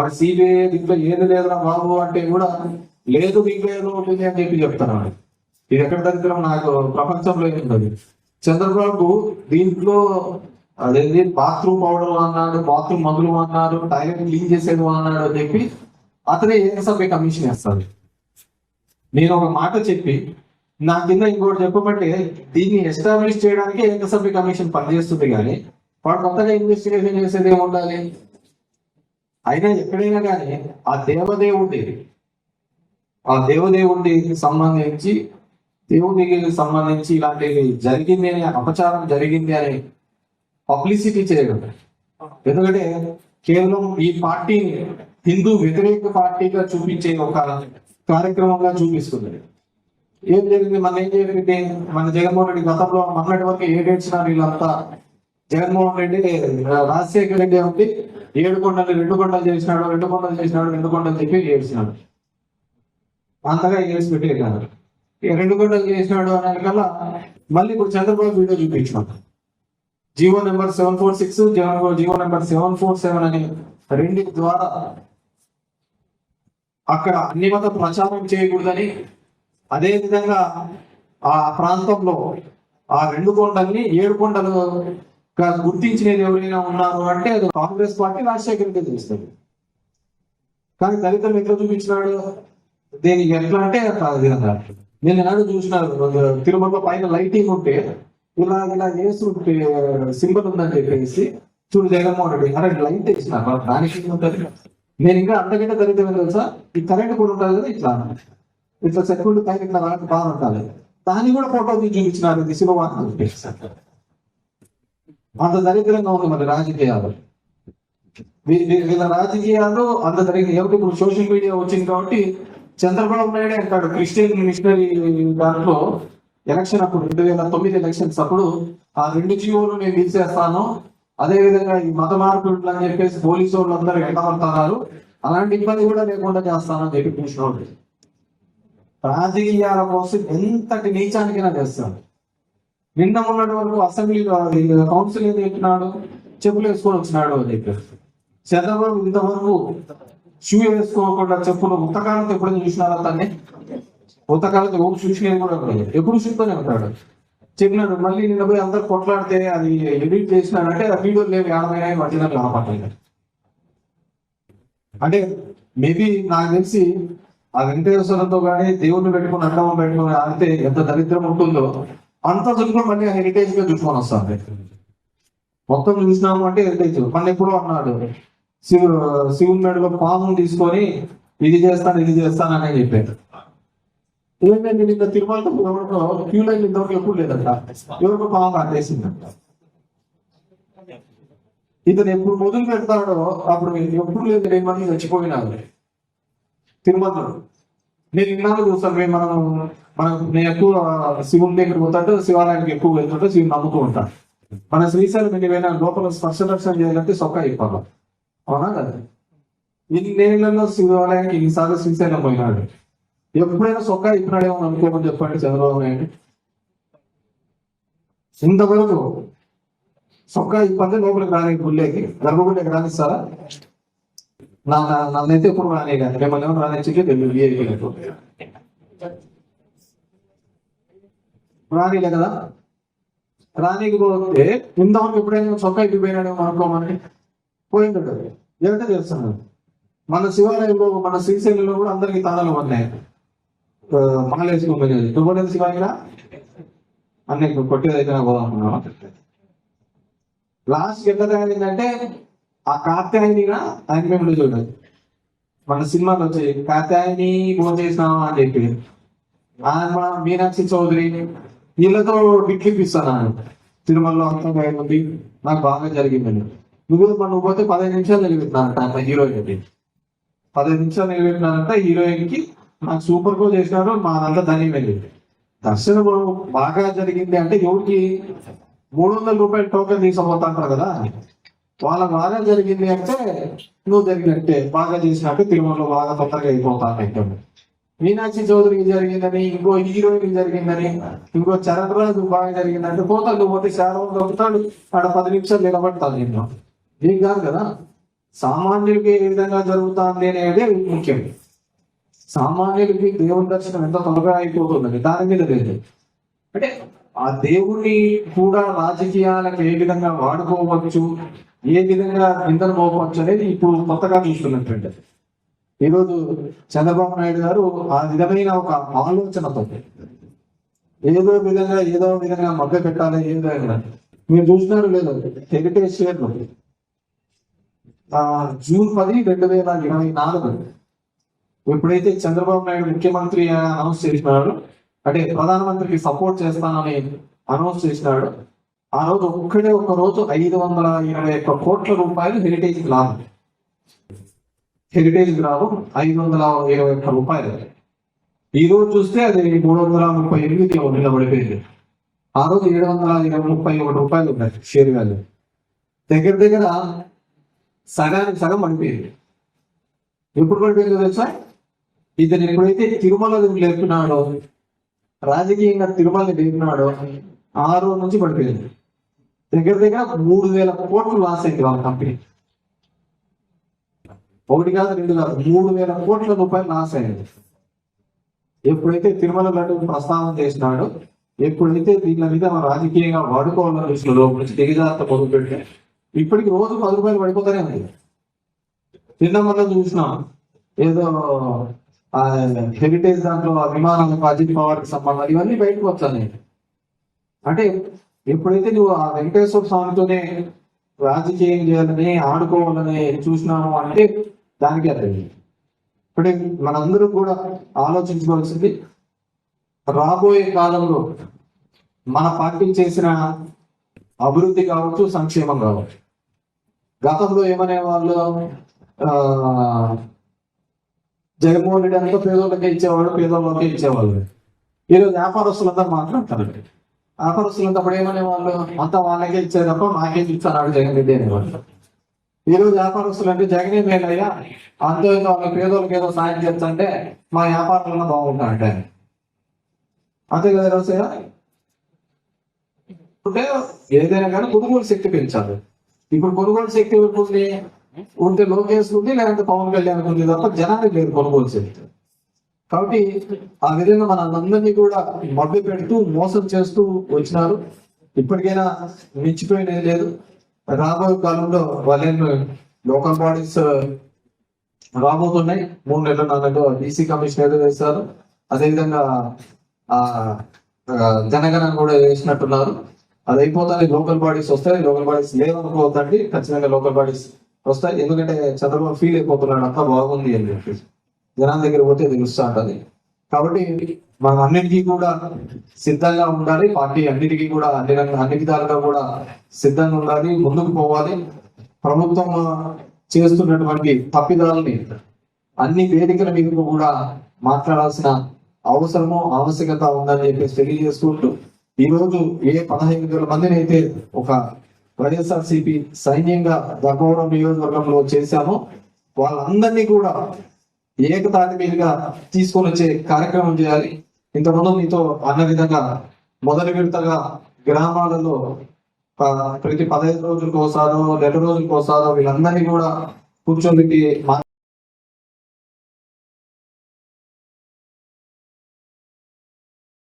వాడు సిబిఐ దీంట్లో ఏది లేదురా బాబు అంటే కూడా లేదు దీంట్లో ఏదో ఉంటుంది అని చెప్పి చెప్తాను. ఇది ఎక్కడ దరిద్రం నాకు ప్రపంచంలో ఏముంది. చంద్రబాబు దీంట్లో అదేంటి బాత్రూమ్ పౌడర్ అన్నాడు, బాత్రూమ్ మందులు అన్నాడు, టాయిలెట్ క్లీన్ చేసేది అన్నాడు అని చెప్పి అతనే ఏకసభ్య కమిషన్ వేస్తాడు. నేను ఒక మాట చెప్పి నా కింద ఇంకోటి చెప్పమంటే దీన్ని ఎస్టాబ్లిష్ చేయడానికి ఏకసభ్య కమిషన్ పనిచేస్తుంది, కానీ వాడు కొత్తగా ఇన్వెస్టిగేషన్ చేసేది ఏముండాలి? అయినా ఎక్కడైనా కానీ ఆ దేవుడికి సంబంధించి ఇలాంటివి జరిగింది అని, అపచారం జరిగింది అని పబ్లిసిటీ చేయడం. ఎందుకంటే కేవలం ఈ పార్టీని హిందూ వ్యతిరేక పార్టీగా చూపించే ఒక కార్యక్రమంగా చూపిస్తుంది. ఏం జరిగింది? ఏం జరిగింది? మన జగన్మోహన్ రెడ్డి గతంలో మొన్నటి వరకు ఏడేడ్చినారు వీళ్ళంతా. జగన్మోహన్ రెడ్డి రాజశేఖర రెడ్డి ఉండి 7 కొండలు 2 కొండలు చేసినాడు, 2 కొండలు చేసినాడు, 2 కొండలు చెప్పి ఏడ్చినాడు. అంతగా ఏడ్చి పెట్టేది 2 కొండలు చేసినాడు అనేకల్లా మళ్ళీ ఇప్పుడు చంద్రబాబు వీడియో చూపించినాడు. జీవో నెంబర్ 746, జీవో నెంబర్ 747 అని 2 ద్వారా అక్కడ అన్ని మత ప్రచారం చేయకూడదని, అదే విధంగా ఆ ప్రాంతంలో ఆ 2 కొండల్ని 7 కొండలు గుర్తించినది ఎవరైనా ఉన్నారు అంటే అది కాంగ్రెస్ పార్టీ, రాజశేఖర రెడ్డి చేస్తుంది. కానీ దళితులు ఎట్లా చూపించినాడు? దీనికి ఎట్లా అంటే నేను నాడు చూసినారు తిరుమల పైన లైటింగ్ ఉంటే ఇలా వేసి సింబల్ ఉందని చెప్పేసి చూడు జగన్మోహన్ రెడ్డి అరే లైట్ వేసినారు దానికి ఉంటుంది. నేను ఇంకా అంతకంటే దళితం తెలుసా, ఈ కరెంట్ కూడా ఉంటుంది కదా, ఇట్లా సెక్యూరిటీ పైన ఇట్లా రాక బాగా ఉంటుంది, దాన్ని కూడా ఫోటో చూపించినారు. ఇది శివవాహనం అంత దరిద్రంగా ఉంది మరి రాజకీయాలు. వీళ్ళ రాజకీయాలు అంత దరిద్రం. ఎవరికి ఇప్పుడు సోషల్ మీడియా వచ్చింది కాబట్టి చంద్రబాబు నాయుడు అంటాడు క్రిస్టియన్ మిషనరీ దాంట్లో ఎలక్షన్ అప్పుడు 2009 ఎలక్షన్స్ అప్పుడు ఆ 2 జీవోలు నేను తీసేస్తాను, అదే విధంగా ఈ మత మార్పులు అని చెప్పేసి పోలీసు వాళ్ళు అందరూ వెంటబడుతున్నారు, అలాంటి ఇబ్బంది కూడా లేకుండా చేస్తానని చెప్పి చూసినోడు. రాజకీయాల కోసం ఎంతటి నీచానికైనా చేస్తాడు. నిన్న ఉన్నటి వరకు అసెంబ్లీలో కౌన్సిల్ ఏం చెప్పినాడు, చెప్పులు వేసుకొని వచ్చినాడు అని చెప్పారు. చంద్రబాబు ఇంతవరకు షూ వేసుకోకుండా చెప్పులు ఉత్తకాలంతో ఎప్పుడైనా చూసినారా? తన్ని ఉత్తకాలంతో చూసినది కూడా ఎప్పుడు షూతోనే ఉంటాడు. చెప్పినాడు. మళ్ళీ నిన్న పోయి అందరు కొట్లాడితే అది ఎడిట్ చేసినాడంటే ఆ వీడియో లేవు, 50 మధ్యలో కనపడ్డాయి. అంటే మేబీ నాకు తెలిసి ఆ వెంకటేశ్వరంతో కానీ దేవుణ్ణి పెట్టుకుని అడ్డం పెట్టుకుని ఆడితే ఎంత దరిద్రం ఉంటుందో అంత దరిద్రం మళ్ళీ హెరిటేజ్ గా చూసుకొని వస్తుంది. మొత్తం చూసినాము అంటే హెరిటేజ్. మన ఎప్పుడో అన్నాడు శివుని మెడలో పాము తీసుకొని ఇది చేస్తాను అని చెప్పాడు. ఏమైంది? నిన్న తిరుమల క్యూ లైన్ ఇంతవరకు ఎప్పుడు లేదంట, ఎవరికో పాము కాటేసిందంట. ఇతను ఎప్పుడు మొదలు పెడతాడో అప్పుడు ఎప్పుడు లేదు 2 మంది చచ్చిపోయినారు తిరుమలలో. నేను ఇన్నాళ్ళు చూస్తాను. నేను ఎక్కువ శివుని దగ్గర పోతాడు, శివాలయానికి ఎక్కువ వెళ్తుంటే శివుని నమ్ముతూ ఉంటాను. మన శ్రీశైలం ఎన్నివైనా లోపల స్పర్శ దర్శనం చేయాలంటే సొక్క అయిపోవాలి, అవునా కదా? 2 నెలల్లో శివాలయానికి 2 సార్లు శ్రీశైలం పోయినాడు. ఎప్పుడైనా సొక్క ఇప్పినాడేమో అనుకోమని చెప్పండి చంద్రబాబు నాయుడు. ఇంతవరకు సొక్క ఇబ్బంది లోపలికి రాని గుళ్ళేకి గర్భగుళ్ళకి రానిస్తారా? నన్నైతే ఎప్పుడు రానే కానీ మిమ్మల్ని ఏమో రానిచ్చే తెలియదు, రానిలే కదా. రానికపోతే ఇంతవరకు ఎప్పుడైనా చొక్కా ఇప్పిపోయినాడేమో అనుకోమని పోయింటాడు. ఏమంటే తెలుస్తున్నాడు. మన శివాలయంలో మన శ్రీశైలంలో కూడా అందరికి తాళాలు ఉన్నాయి, మాలేసుకోమని. నువ్వు శివాలయ అన్నీ కొట్టేదైతే పోదాం. లాస్ట్ ఎంత తయారైందంటే ఆ కాత్యాయనిగా ఆయన మేము చూడాలి. మన సినిమాలో వచ్చి కాత్యాయని ఫోన్ చేసినావా అని చెప్పి ఆయన మీనాక్షి చౌదరి వీళ్ళతో బిక్కిపిస్తాను. తిరుమలలో అంతా ఉంది, నాకు బాగా జరిగిందని. నువ్వు పోతే 15 నిమిషాలు నిలబెట్టినానంట హీరోయిన్. 15 నిమిషాలు నిలబెట్టినానంట హీరోయిన్ కి. నాకు సూపర్ గో చేసినారు, మాదంతా ధని వెళ్ళింది. దర్శనం బాగా జరిగింది అంటే ఎవరికి 300 రూపాయలు టోకెన్ తీసుకుపోతాంటారు కదా, వాళ్ళ బాగా జరిగింది అంటే నువ్వు జరిగినట్టే, బాగా చేసినట్టు తిరుమలలో బాగా తొందరగా అయిపోతాను. మీనాక్షి చౌదరికి జరిగిందని, ఇంకో హీరోయిన్ జరిగిందని, ఇంకో చరణ్ రాజు బాగా జరిగిందంటే పోతాడు. నువ్వు పోతే శారవం దొరుకుతాడు, ఆడ 10 నిమిషాలు నిలబడతాను. నేను నీకు కాదు కదా. సామాన్యులకి ఏ విధంగా జరుగుతుంది అనేది ముఖ్యం. సామాన్యులకి దేవుని దర్శనం ఎంత త్వరగా అయిపోతుంది దాని మీద లేదు. అంటే ఆ దేవుణ్ణి కూడా రాజకీయాలకు ఏ విధంగా వాడుకోవచ్చు, ఏ విధంగా నిందలు పోవచ్చు అనేది ఇప్పుడు కొత్తగా చూస్తున్నట్టు. ఈరోజు చంద్రబాబు నాయుడు గారు ఆ విధమైన ఒక ఆలోచనతో ఏదో విధంగా మగ్గ పెట్టాలి. ఏ విధంగా మీరు చూసినారు లేదు, హెరిటేజ్ షేర్లు జూన్ 10, 2024 ఎప్పుడైతే చంద్రబాబు నాయుడు ముఖ్యమంత్రి అనౌన్స్ చేసినాడు, అంటే ప్రధానమంత్రికి సపోర్ట్ చేస్తానని అనౌన్స్ చేసినాడు, ఆ రోజు ఒక రోజు 521 కోట్ల రూపాయలు హెరిటేజ్ లాభం. హెరిటేజ్ లాభం 521 రూపాయలు. ఈ రోజు చూస్తే అది 338 నిలబడిపోయింది. ఆ రోజు 731 రూపాయలు ఉన్నాయి షేర్ వాల్యూ. దగ్గర సగానికి సగం పడిపోయింది. ఎప్పుడు పడిపోయిందో తెలుసా? ఇతను ఎప్పుడైతే తిరుమల లేపున్నాడో, రాజకీయంగా తిరుమలని లేపినాడో ఆ రోజు నుంచి పడిపోయింది. దగ్గర 3,000 కోట్లు లాస్ అయింది వాళ్ళ కంపెనీ. 1 కాదు 2 కాదు, 3,000 కోట్ల రూపాయలు లాస్ అయింది. ఎప్పుడైతే తిరుమల లడ్డు ప్రస్తావన చేసినాడో, ఎప్పుడైతే దీని మీద రాజకీయంగా వాడుకోవాలని చూసినాడో నుంచి దిగజాగ్రత్త మొదలుపెట్టి ఇప్పటికి రోజు 10 రూపాయలు పడిపోతానే ఉంది. నిన్న మనం చూసినాం ఏదో హెరిటేజ్ దాంట్లో విమానాలకు అజిత్ పవార్ కి సంబంధాలు ఇవన్నీ బయటకు వచ్చాయి. అంటే ఎప్పుడైతే నువ్వు ఆ వెంకటేశ్వర స్వామితోనే రాజకీయం చేయాలని ఆడుకోవాలని చూసినాము అంటే దానికి అర్థం. ఇప్పుడు మనందరూ కూడా ఆలోచించుకోవాల్సింది, రాబోయే కాలంలో మన పార్టీ చేసిన అభివృద్ధి కావచ్చు, సంక్షేమం కావచ్చు. గతంలో ఏమనే వాళ్ళు జగన్మోహన్ రెడ్డి అంతా పేదోళ్ళకే ఇచ్చేవాడు, పేదోళ్ళకే ఇచ్చేవాళ్ళు. ఈరోజు వ్యాపారస్తులంతా మాట్లాడతారు. వ్యాపారస్తులంతా అప్పుడు ఏమనే వాళ్ళు, అంతా వాళ్ళకే ఇచ్చేది తప్ప మాకే ఇస్తాడు జగన్ రెడ్డి అనేవాళ్ళు. ఈరోజు వ్యాపారస్తులు అంటే జగనే మేలయ్యా, అంతో వాళ్ళ పేదోళ్ళకి ఏదో సాయం చేస్తుంటే మా వ్యాపారంలో బాగుంటాయంటే అంతే కదా రోజయ్య. అంటే ఏదైనా కానీ కొనుగోలు శక్తి పెంచాలి. ఇప్పుడు కొనుగోలు శక్తి ఉంటుంది ఉంటే లోకేష్ ఉంది, లేదంటే పవన్ కళ్యాణ్ ఉంది తప్ప జనానికి లేదు కొనుగోలు శక్తి. కాబట్టి ఆ విధంగా మనందరినీ కూడా మభ్య పెడుతూ మోసం చేస్తూ వచ్చినారు. ఇప్పటికైనా మించిపోయినది లేదు. రాబోయే కాలంలో వాళ్ళేమో లోకల్ బాడీస్ రాబోతున్నాయి. 3 నెలలు 4 నెలలు బీసీ కమిషన్ వేశారు. అదేవిధంగా జనగణన కూడా వేసినట్టున్నారు. అది అయిపోతాయి, లోకల్ బాడీస్ వస్తాయి. లోకల్ బాడీస్ లేవనుకోవద్దండి, ఖచ్చితంగా లోకల్ బాడీస్ వస్తాయి. ఎందుకంటే చంద్రబాబు ఫీల్ అయిపోతున్నాడు అంతా బాగుంది అని చెప్పేసి. జనాల దగ్గర పోతే తెలుస్తూ ఉంటుంది. కాబట్టి మనం అన్నిటికీ కూడా సిద్ధంగా ఉండాలి. పార్టీ అన్నిటికీ కూడా అన్ని విధాలుగా కూడా సిద్ధంగా ఉండాలి, ముందుకు పోవాలి. ప్రభుత్వం చేస్తున్నటువంటి తప్పిదాలని అన్ని వేదికల మీద కూడా మాట్లాడాల్సిన అవసరము ఆవశ్యకత ఉందని చెప్పేసి తెలియజేసుకుంటూ, ఈ రోజు ఏ 15,000 మందిని అయితే ఒక వైఎస్ఆర్సీపీ సైన్యంగా ధర్మవరం నియోజకవర్గంలో చేశామో వాళ్ళందరినీ కూడా ఏకతాటి మీదుగా తీసుకొని వచ్చే కార్యక్రమం చేయాలి. ఇంతకుముందు మీతో అన్న విధంగా మొదటి విడతగా గ్రామాలలో ప్రతి 15 రోజులకు ఒకసారో 2 రోజులకు ఒకసారో వీళ్ళందరినీ కూడా కూర్చోబెట్టి